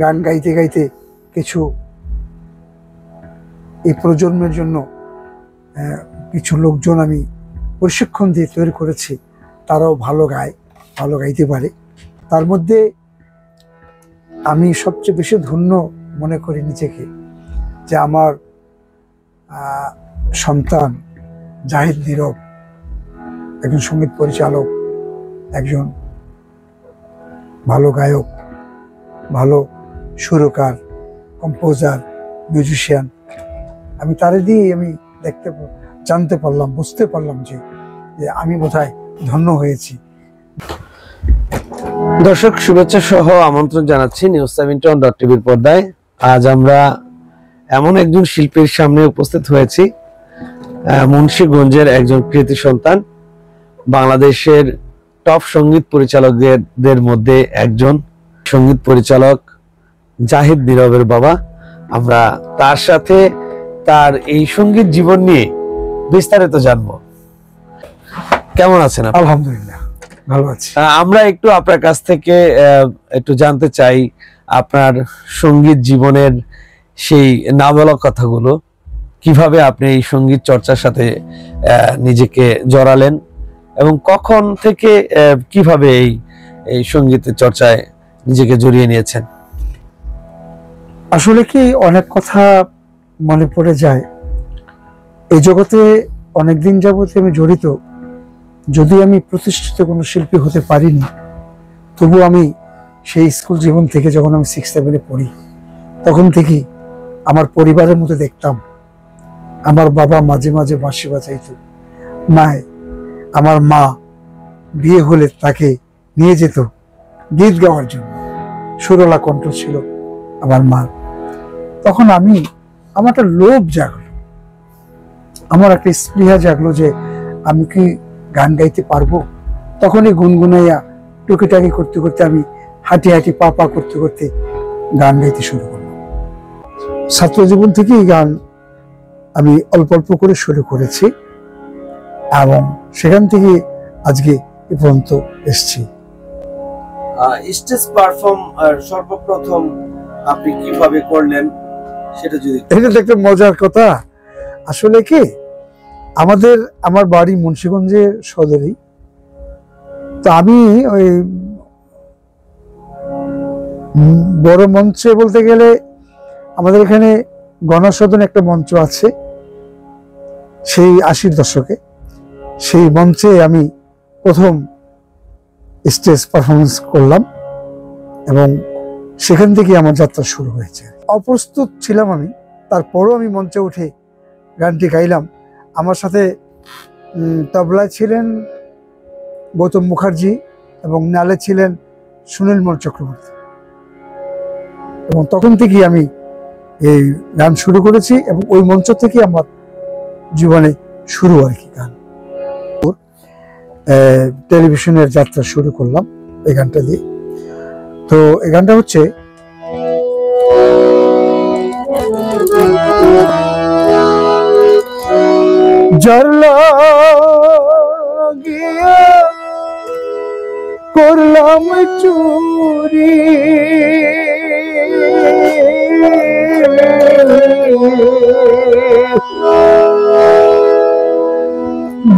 গান গাইতে গাইতে কিছু এই প্রজন্মের জন্য কিছু লোকজন আমি প্রশিক্ষণ দিয়ে তৈরি করেছি, তারাও ভালো গায়, ভালো গাইতে পারে। তার মধ্যে আমি সবচেয়ে বেশি ধন্য মনে করি নিজেকে যে আমার সন্তান জাহিদ নীরব একজন সঙ্গীত পরিচালক, একজন ভালো গায়ক, ভালো সুরকার, কম্পোজার, মিউজিশিয়ান। আমি তারে দিয়ে আমি জানতে পারলাম, বুঝতে পারলাম যে আমি বোধহয় ধন্য হয়েছি। দর্শক শুভেচ্ছা সহ আমন্ত্রণ জানাচ্ছি news17.tv পর্দায়। আজ আমরা এমন একজন শিল্পীর সামনে উপস্থিত হয়েছি, মুন্সিগঞ্জের একজন কৃতি সন্তান, বাংলাদেশের টপ সঙ্গীত পরিচালকদের মধ্যে একজন সঙ্গীত পরিচালক জাহিদ নীরবের বাবা। আমরা তার সাথে তার এই সঙ্গীত জীবন নিয়ে বিস্তারিত জানবো। কেমন আছেন? আলহামদুলিল্লাহ ভালো আছি। আমরা একটু আপনার কাছ থেকে একটু জানতে চাই আপনার সঙ্গীত জীবনের সেই না বলা কথাগুলো, কিভাবে আপনি এই সঙ্গীত চর্চার সাথে নিজেকে জড়ালেন এবং কখন থেকে কিভাবে এই সঙ্গীতের চর্চায় নিজেকে জড়িয়ে নিয়েছেন। আসলে কি অনেক কথা মনে পড়ে যায়। এই জগতে অনেকদিন যাবত আমি জড়িত, যদি আমি প্রতিষ্ঠিত কোনো শিল্পী হতে পারিনি, তবু আমি সেই স্কুল জীবন থেকে যখন আমি 6-7-এ পড়ি তখন থেকেই আমার পরিবারের মধ্যে দেখতাম আমার বাবা মাঝে মাঝে বাঁশি বাজাইত, আমার মা বিয়ে হলে তাকে নিয়ে যেত গীত গাওয়ার জন্য। সুরলা কণ্ঠ ছিল আমার মার। তখন আমার একটা লোভ জাগলো, আমার একটা স্পৃহা জাগলো যে আমি কি গান গাইতে পারবো। তখনই গুনগুনাইয়া টুকিটাকি করতে করতে আমি হাঁটি হাঁটি পা পা করতে করতে গান গাইতে শুরু করলাম। ছাত্র জীবন থেকেই গান আমি অল্প অল্প করে শুরু করেছি এবং সেখান থেকে আজকে এ পর্যন্ত এসছি। স্টেজ পারফর্ম সর্বপ্রথম আপনি কিভাবে করলেন সেটা যদি। এটা একটা মজার কথা। আসলে কি আমার বাড়ি মুন্সিগঞ্জের সদরেই, তো আমি ওই বড় মঞ্চে বলতে গেলে আমাদের এখানে গণসদন একটা মঞ্চ আছে, সেই 80-র দশকে সেই মঞ্চে আমি প্রথম স্টেজ পারফরমেন্স করলাম এবং সেখান থেকে আমার যাত্রা শুরু হয়েছে। অপ্রস্তুত ছিলাম আমি, তারপরও আমি মঞ্চে উঠে গানটি গাইলাম। আমার সাথে তবলায় ছিলেন গৌতম মুখার্জি এবং নালে ছিলেন সুনীল মল চক্রবর্তী, এবং তখন থেকেই আমি এই গান শুরু করেছি এবং ওই মঞ্চ থেকে আমার জীবনে শুরু আর কি গান। টেলিভিশনের যাত্রা শুরু করলাম এই গানটা দিয়ে। তো এই গানটা হচ্ছে যার লাগিয়া করলাম চুরি,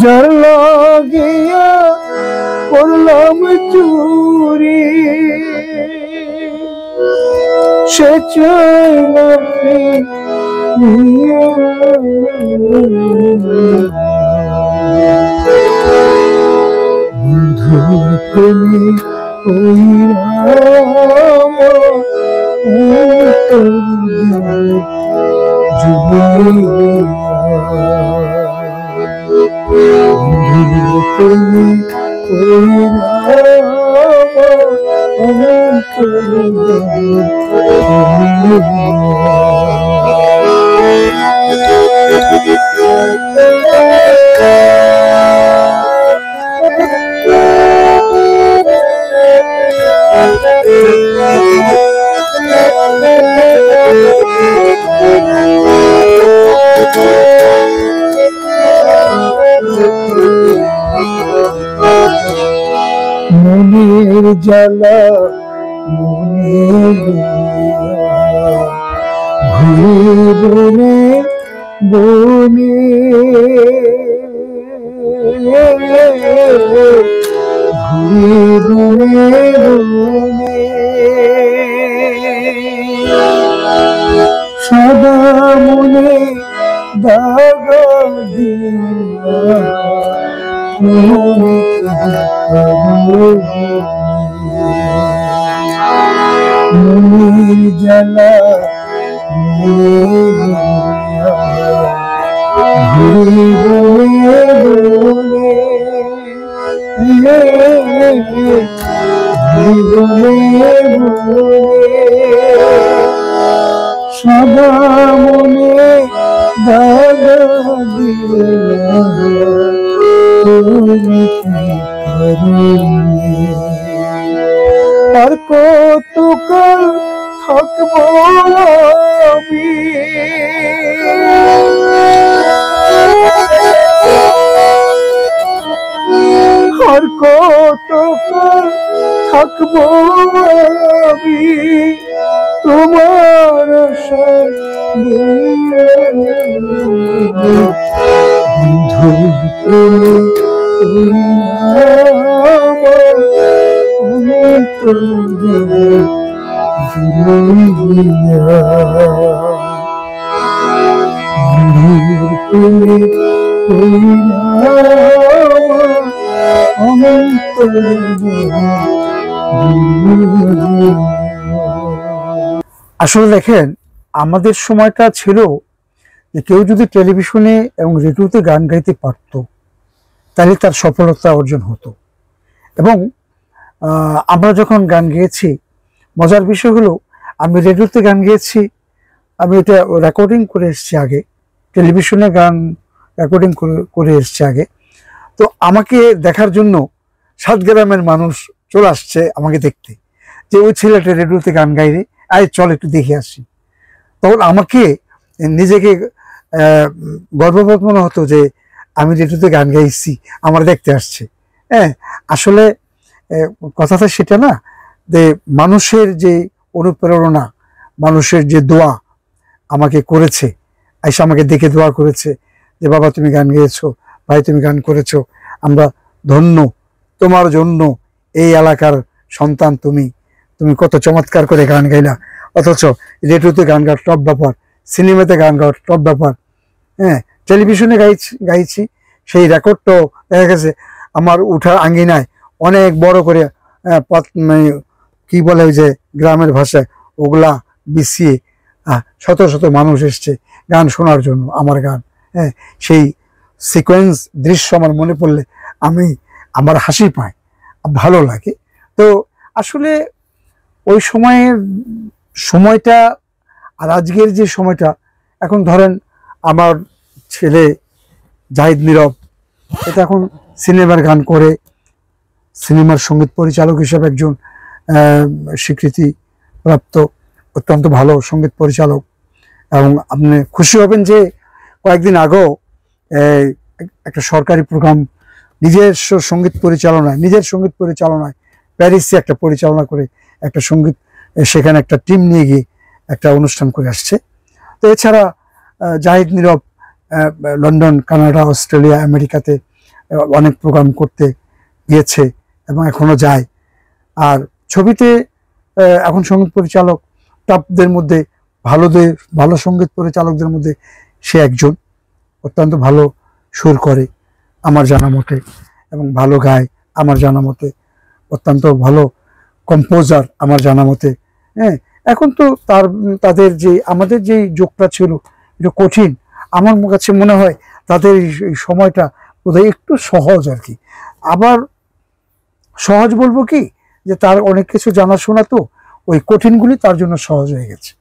যার লাগিয়া করলাম চুরি, সে চাইলা বন্ধুর প্রেমে মনের জ্বালা মনে বনে বনে বনে বনে সদা মনে দাগা দিয়া মনির জ্বালা বনে সদা মনে দাগা দিয়া আর কতকাল থাকবো আমি আর কতকাল থাকবো আমি তোমার আসলে দেখেন, আমাদের সময়টা ছিল যে কেউ যদি টেলিভিশনে এবং রেডিওতে গান গাইতে পারত তাহলে তার সফলতা অর্জন হতো। এবং আমরা যখন গান গেয়েছি, মজার বিষয় হলো আমি রেডিওতে গান গেয়েছি, আমি এটা রেকর্ডিং করে এসেছি আগে, টেলিভিশনে গান রেকর্ডিং করে এসেছি আগে। তো আমাকে দেখার জন্য 7 গ্রামের মানুষ চলে আসছে আমাকে দেখতে, যে ওই ছেলেটা রেডিওতে গান গাইরে, আয় চল একটু দেখে আসি। তখন আমাকে নিজেকে গর্ববোধ মনে হতো যে আমি রেডিওতে গান গাইছি, আমার দেখতে আসছে। হ্যাঁ, আসলে কথাটা সেটা না, যে মানুষের যে অনুপ্রেরণা, মানুষের যে দোয়া আমাকে করেছে, আইসা আমাকে দেখে দোয়া করেছে যে বাবা তুমি গান গেয়েছো, ভাই তুমি গান করেছো, আমরা ধন্য, তোমার জন্য এই এলাকার সন্তান তুমি, তুমি কত চমৎকার করে গান গাইলা। অথচ রেডিওতে গান গাওয়ার টপ ব্যাপার, সিনেমাতে গান গাওয়ার টপ ব্যাপার, হ্যাঁ, টেলিভিশনে গাইছি, সেই রেকর্ডটাও দেখা গেছে আমার উঠার আঙ্গিনায় অনেক বড় করে কি বলে ওই যে গ্রামের ভাষায় ওগুলা বিছিয়ে শত শত মানুষ এসছে গান শোনার জন্য আমার গান। হ্যাঁ, সেই সিকোয়েন্স দৃশ্য আমার মনে পড়লে আমার হাসি পায়, ভালো লাগে। তো আসলে ওই সময়টা আর আজকের যে সময়টা, এখন ধরেন আমার ছেলে জাহিদ নীরব, এটা এখন সিনেমার গান করে, সিনেমার সঙ্গীত পরিচালক হিসেবে একজন স্বীকৃতি প্রাপ্ত অত্যন্ত ভালো সঙ্গীত পরিচালক। এবং আপনি খুশি হবেন যে কয়েকদিন আগেও একটা সরকারি প্রোগ্রাম নিজের সঙ্গীত পরিচালনায় প্যারিসে একটা পরিচালনা করে একটা সঙ্গীত, সেখানে একটা টিম নিয়ে গিয়ে একটা অনুষ্ঠান করে আসছে। তো এছাড়া জাহিদ নীরব লন্ডন, কানাডা, অস্ট্রেলিয়া, আমেরিকাতে অনেক প্রোগ্রাম করতে গিয়েছে এবং এখনো যায়। আর ছবিতে এখন সঙ্গীত পরিচালক টপদের মধ্যে, ভালো সঙ্গীত পরিচালকদের মধ্যে সে একজন। অত্যন্ত ভালো সুর করে আমার জানা মতে, এবং ভালো গায় আমার জানা মতে, অত্যন্ত ভালো কম্পোজার আমার জানা মতে। হ্যাঁ, এখন তো তাদের যে আমাদের যে যুগটা ছিল এটা কঠিন, আমার কাছে মনে হয় তাদের এই সময়টা বোধহয় একটু সহজ আর কি। আবার সহজ বলবো কি, যে তার অনেক কিছু জানাশোনা, তো ওই কঠিনগুলি তার জন্য সহজ হয়ে গেছে,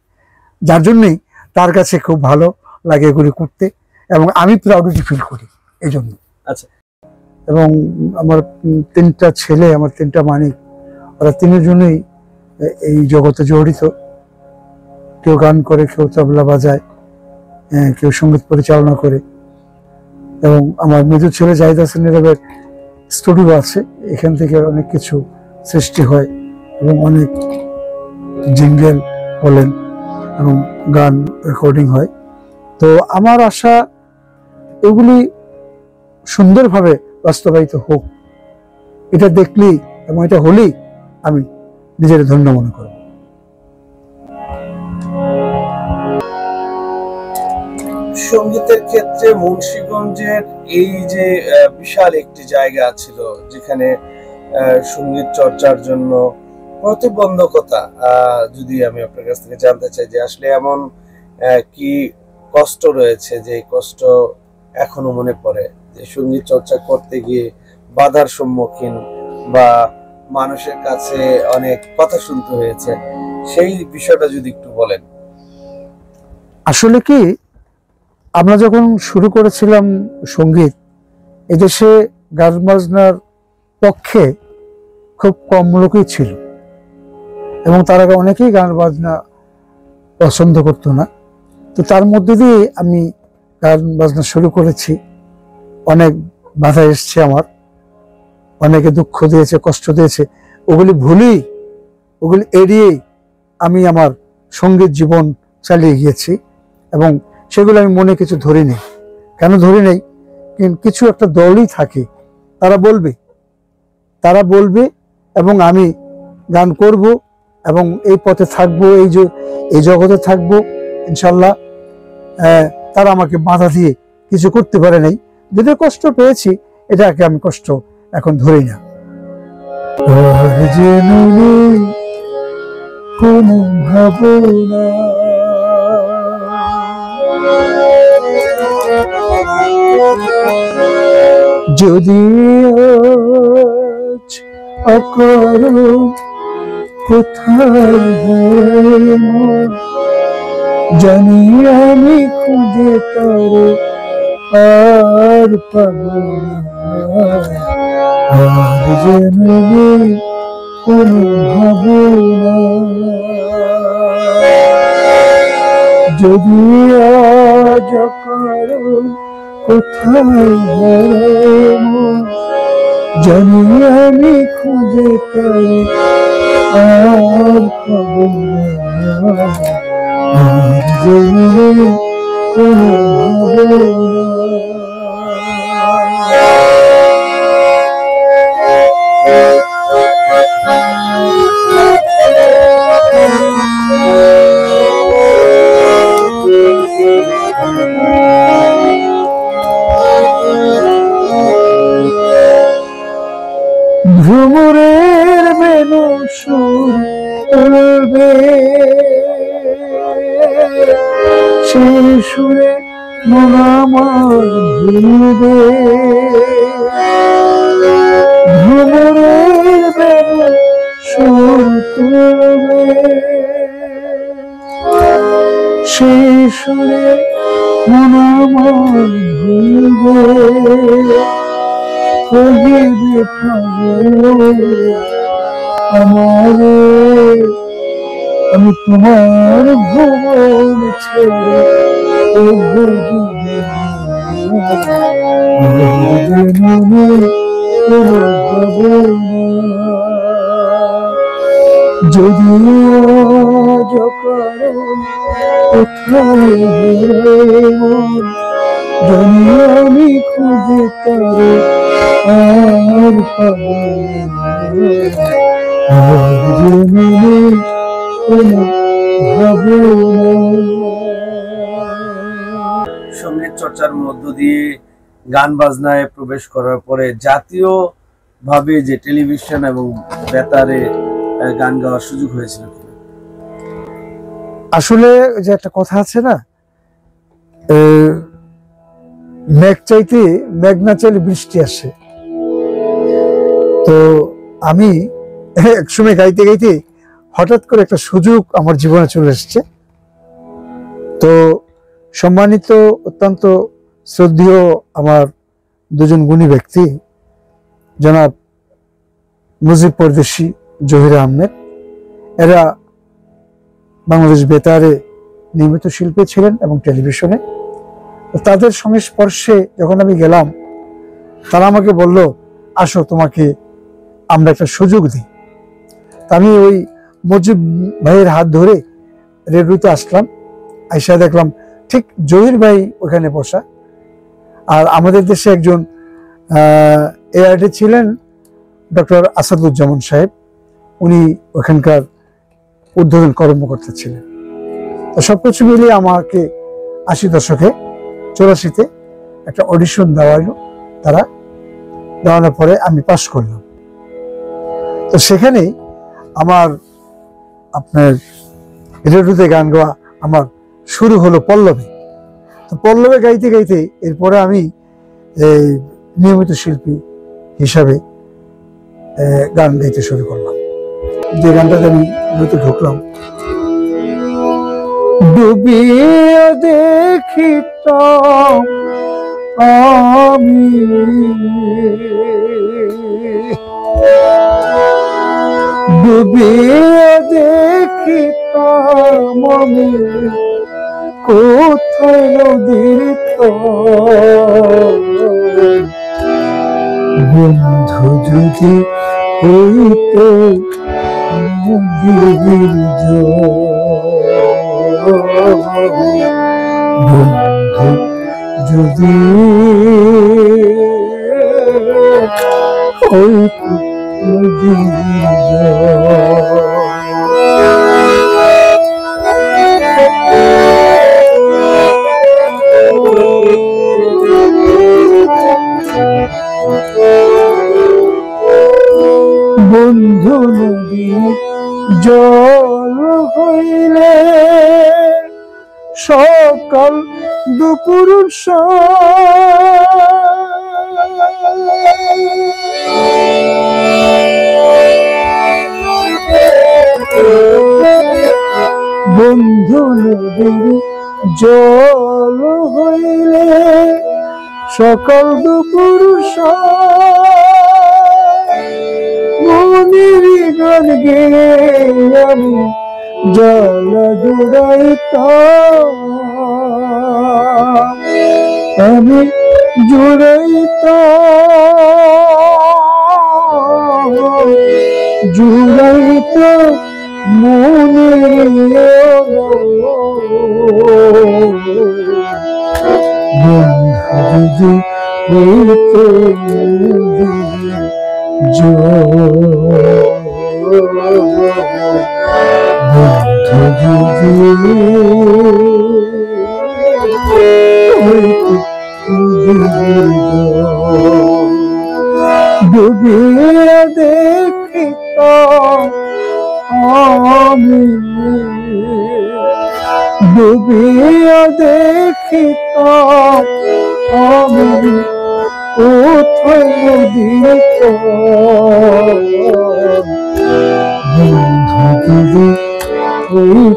যার জন্যই তার কাছে খুব ভালো লাগে এগুলি করতে, এবং আমি প্রাউডিটি ফিল করি এই জন্য। আচ্ছা, এবং আমার 3টা ছেলে, আমার 3টা মানিক, ওরা 3 জনই এই জগতে জড়িত। কেউ গান করে, কেউ তবলা বাজায়, কেউ সঙ্গীত পরিচালনা করে। এবং আমার মেজর ছেলে জাহিদ হাসান নীরবের স্টুডিও আছে, এখান থেকে অনেক কিছু সৃষ্টি হয় এবং অনেক জিঙ্গেল বলেন এবং গান রেকর্ডিং হয়। তো আমার আশা এগুলি সুন্দরভাবে বাস্তবায়িত হোক, এটা দেখলেই এবং এটা হলেই আমি নিজের ধন্য মনে করব। সঙ্গীতের ক্ষেত্রে মুন্সিগঞ্জের এই যে বিশাল একটি জায়গা ছিল যেখানে সঙ্গীত চর্চার জন্য প্রতিবন্ধকতা, যদি আমি আপনার কাছ থেকে জানতে চাই যে আসলে এমন কি কষ্ট রয়েছে যে কষ্ট এখনো মনে পড়ে, যে সঙ্গীত চর্চা করতে গিয়ে বাধার সম্মুখীন বা মানুষের কাছে অনেক কথা শুনতে হয়েছে, সেই বিষয়টা যদি একটু বলেন। আসলে কি, আমরা যখন শুরু করেছিলাম সঙ্গীত, এদেশে গান বাজনার পক্ষে খুব কম লোকই ছিল এবং তারা অনেকেই গান বাজনা পছন্দ করতো না। তো তার মধ্যে দিয়ে আমি গান বাজনা শুরু করেছি। অনেক বাধা এসছে, আমার অনেকে দুঃখ দিয়েছে, কষ্ট দিয়েছে, ওগুলি ভুলেই, ওগুলি এড়িয়েই আমি আমার সঙ্গীত জীবন চালিয়ে গিয়েছি এবং সেগুলো আমি মনে কিছু ধরি নেই। কেন ধরি নেই? কিছু একটা দলই থাকে, তারা বলবে এবং আমি গান করব এবং এই পথে থাকবো, এই জগতে থাকবো ইনশাল্লাহ। তারা আমাকে বাধা দিয়ে কিছু করতে পারে নাই। যদি কষ্ট পেয়েছি, এটাকে আমি কষ্ট এখন ধরি না। কোনো ভাবনা যদি অকরো কোথায় জানি আমি খুঁজে তারে আর পাবো না, কোনো ভাবনা যদি আজ কারো কোথায় জানি আমি খুঁজে তারে আর পাবো না, কোনো ভাবনা। ভ্রমরের বেনু সুর উড়বে, সেই সুরে মন আমার ভুলবে। ভ্রমরের বেনু সুর তুলবে, সেই সুরে মন আমার ভুলবে। আমারে আমি তোমার ভুবন ছেড়ে যদি কোথায় জানি আমি খুঁজে তারে আর পাবো সঙ্গীত চর্চার মধ্য দিয়ে গান বাজনায় প্রবেশ করার পরে জাতীয় ভাবে যে টেলিভিশন এবং বেতারে গান গাওয়ার সুযোগ হয়েছিল? আসলে যে একটা কথা আছে না, মেঘ চাইতে মেঘ না চাইলে বৃষ্টি আসে। তো আমি একসময় গাইতে গাইতে হঠাৎ করে একটা সুযোগ আমার জীবনে চলে এসছে। তো সম্মানিত অত্যন্ত শ্রদ্ধেয় আমার দুজন গুণী ব্যক্তি, জনাব মুজিব পরদেশি, জহির আহমেদ, এরা বাংলাদেশ বেতারে নিয়মিত শিল্পী ছিলেন এবং টেলিভিশনে। তাদের সংস্পর্শে যখন আমি গেলাম, তারা আমাকে বলল, আসো তোমাকে আমরা একটা সুযোগ দিই। আমি ওই মুজিব ভাইয়ের হাত ধরে রেডিওতে আসলাম, আইসা দেখলাম ঠিক জহির ভাই ওখানে বসা। আর আমাদের দেশে একজন এআরডি ছিলেন ডক্টর আসাদুজ্জামান সাহেব, উনি ওখানকার উদ্বোধন কর্মকর্তা ছিলেন। তো সবকিছু মিলিয়ে আমাকে 80 দশকে 84-তে একটা অডিশন দেওয়া হলো, তারা দেওয়ানোর পরে আমি পাশ করলাম। তো সেখানেই আমার আপনার রেডিওতে গান গাওয়া আমার শুরু হলো পল্লবে। তো পল্লবে গাইতে গাইতে এরপরে আমি এই নিয়মিত শিল্পী হিসাবে গান গাইতে শুরু করলাম। যে গানটাতে আমি নতুন ঢুকলাম, ডুবিয়ে দেখিতাম আমি ডুবিয়ে দেখিতাম আমি কোথায় নদীর বন্ধু যদি হইতে নদীর বন্ধু যদি হইতে বন্ধু নদী জল হইলে সকাল দুপুর বন্ধু নদীর জল হইলে সকাল দুপুর মনির গান গেয়ে আমি জল জুড়াইতাম আমি জুড়াইতাম মনির বন্ধু হইতে ডুবিয়ে দেখিতাম আমি ডুবিয়ে দেখিতাম আমি কোথায় নদীর বন্ধু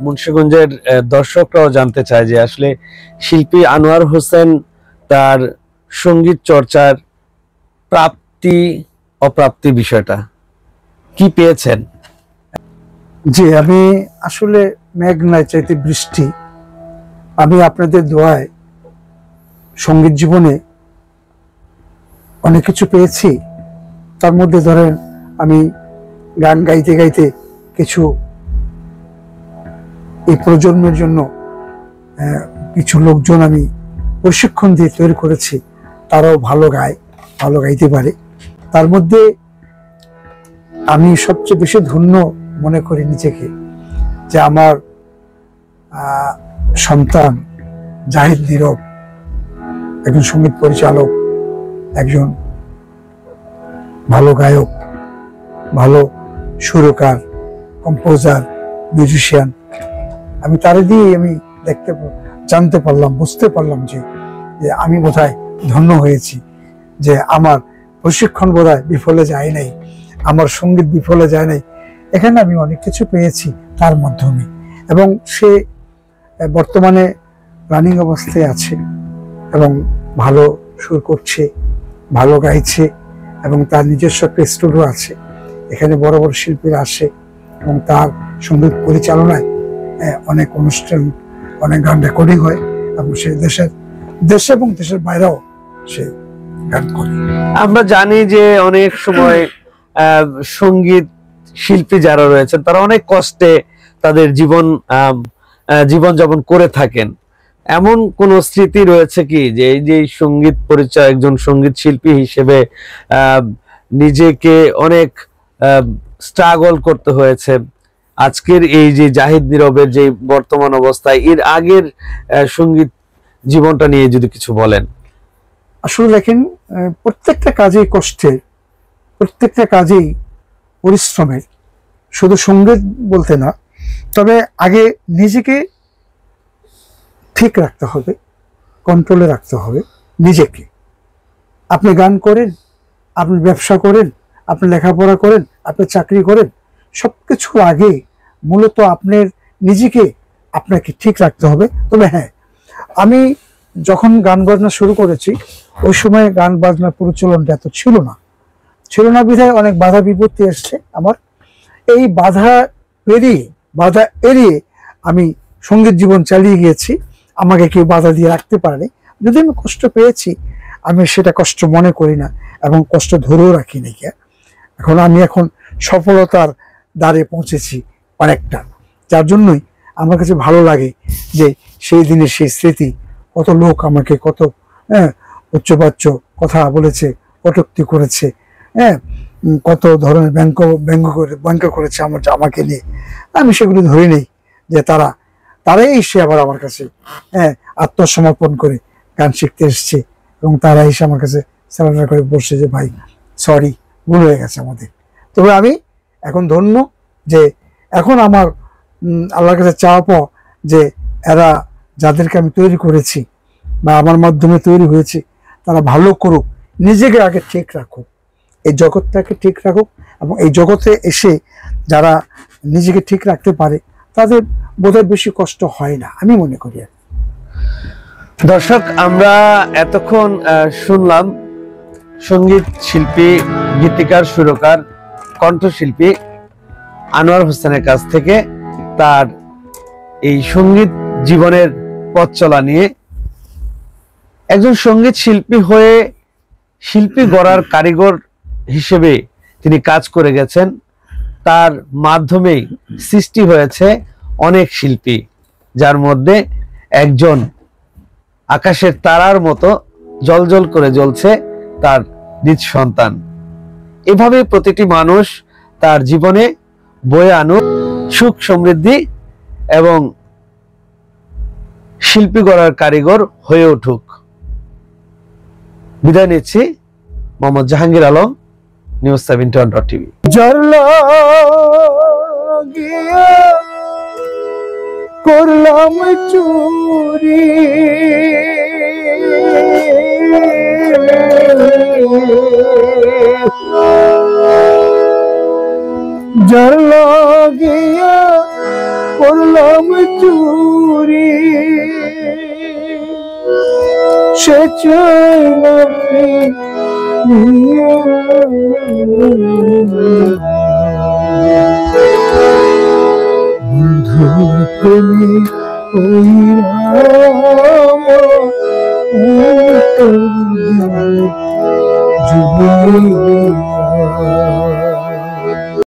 মুন্সিগঞ্জের দর্শকরাও জানতে চায় যে আসলে শিল্পী আনোয়ার হোসেন তার সঙ্গীত চর্চার প্রাপ্তি অপ্রাপ্তি বিষয়টা কি পেয়েছেন? জি, আমি আসলে মেঘ নাই চাইতে বৃষ্টি। আমি আপনাদের দোয়ায় সঙ্গীত জীবনে অনেক কিছু পেয়েছি। তার মধ্যে ধরেন আমি গান গাইতে গাইতে কিছু এই প্রজন্মের জন্য কিছু লোকজন আমি প্রশিক্ষণ দিয়ে তৈরি করেছি, তারাও ভালো গায়, ভালো গাইতে পারে। তার মধ্যে আমি সবচেয়ে বেশি ধন্য মনে করি নিজেকে যে আমার সন্তান জাহিদ নীরব একজন সঙ্গীত পরিচালক, একজন ভালো গায়ক, ভালো সুরকার, কম্পোজার, মিউজিশিয়ান। আমি তারে দিয়ে আমি জানতে পারলাম, বুঝতে পারলাম যে আমি বোধহয় ধন্য হয়েছি, যে আমার প্রশিক্ষণ বোধহয় বিফলে যায় নাই, আমার সঙ্গীত বিফলে যায় নাই। এখানে আমি অনেক কিছু পেয়েছি তার মাধ্যমে। এবং সে বর্তমানে রানিং অবস্থায় আছে এবং ভালো সুর করছে, ভালো গাইছে, এবং তার নিজস্ব একটা স্টুডিও আছে। এখানে বড় বড় শিল্পীরা আসে এবং তার সঙ্গীত পরিচালনায় অনেক অনুষ্ঠান, অনেক গান রেকর্ডিং হয় এবং সে দেশে এবং দেশের বাইরেও সে গান করে। আমরা জানি যে অনেক সময় সঙ্গীত শিল্পী যারা রয়েছেন তারা অনেক কষ্টে তাদের জীবন যাপন করে থাকেন। এমন কোন স্মৃতি রয়েছে কি যে এই যে সঙ্গীত পরিচয়, একজন সঙ্গীত শিল্পী হিসেবে নিজেকে অনেক স্ট্রাগল করতে হয়েছে, আজকের এই যে জাহিদ নীরবের যে বর্তমান অবস্থায়, এর আগের সঙ্গীত জীবনটা নিয়ে যদি কিছু বলেন? আসলে দেখেন, প্রত্যেকটা কাজেই কষ্টের, প্রত্যেকটা কাজেই পরিশ্রমের, শুধু সঙ্গীত বলতে না। তবে আগে নিজেকে ঠিক রাখতে হবে, কন্ট্রোলে রাখতে হবে নিজেকে। আপনি গান করেন, আপনি ব্যবসা করেন, আপনি লেখাপড়া করেন, আপনি চাকরি করেন, সবকিছু আগে মূলত নিজেকে আপনাকে ঠিক রাখতে হবে। তবে হ্যাঁ, আমি যখন গান বাজনা শুরু করেছি ওই সময় গান বাজনার প্রচলনটা এত ছিল না বিধায় অনেক বাধা বিপত্তি এসছে আমার। এই বাধা এড়িয়ে আমি সঙ্গীত জীবন চালিয়ে গিয়েছি। আমাকে কেউ বাধা দিয়ে রাখতে পারেনি। যদি আমি কষ্ট পেয়েছি, আমি সেটা কষ্ট মনে করি না এবং কষ্ট ধরেও রাখি না। আমি এখন সফলতার দ্বারে পৌঁছেছি অনেকটা, যার জন্যই আমার কাছে ভালো লাগে যে সেই দিনের সেই স্মৃতি। কত লোক আমাকে কত উচ্চবাচ্য কথা বলেছে, কটূক্তি করেছে, কত ধরনের ব্যঙ্গ করেছে আমাকে নিয়ে। আমি সেগুলো ধরে নেই যে তারাই এসে আবার আমার কাছে আত্মসমর্পণ করে গান শিখতে এসছে এবং তারা এসে আমার কাছে সারেন্ডার করে বসছে যে ভাই সরি, ভুল হয়ে গেছে আমাদের। তবে আমি এখন ধন্য যে এখন আমার আল্লাহর কাছে চাওয়া পাওয়া যে এরা যাদেরকে আমি তৈরি করেছি বা আমার মাধ্যমে তৈরি হয়েছে তারা ভালো করুক, নিজেকে আগে ঠিক রাখুক, এই জগৎটাকে ঠিক রাখুক। এবং এই জগতে এসে যারা নিজেকে ঠিক রাখতে পারে তাদের বোধহয় বেশি কষ্ট হয় না, আমি মনে করি। দর্শক, আমরা এতক্ষণ শুনলাম সঙ্গীত শিল্পী, গীতিকার, সুরকার, কণ্ঠশিল্পী আনোয়ার হোসেনের কাছ থেকে তার এই সঙ্গীত জীবনের পথ চলা নিয়ে। একজন সঙ্গীত শিল্পী হয়ে শিল্পী গড়ার কারিগর হিসেবে তিনি কাজ করে গেছেন। তার মাধ্যমেই সৃষ্টি হয়েছে অনেক শিল্পী, যার মধ্যে একজন আকাশের তারার মতো জ্বলজ্বল করে জ্বলছে তার নিজ সন্তান। এভাবে প্রতিটি মানুষ তার জীবনে বয়ে আনুক সুখ সমৃদ্ধি এবং শিল্পী গড়ার কারিগর হয়ে উঠুক। বিদায় নিচ্ছি। মোহাম্মদ জাহাঙ্গীর আলম, news7.tv। করলাম চুরি যার লাগিয়া করলাম চুরি, সে চাইলা বন্ধুর প্রেমে ওই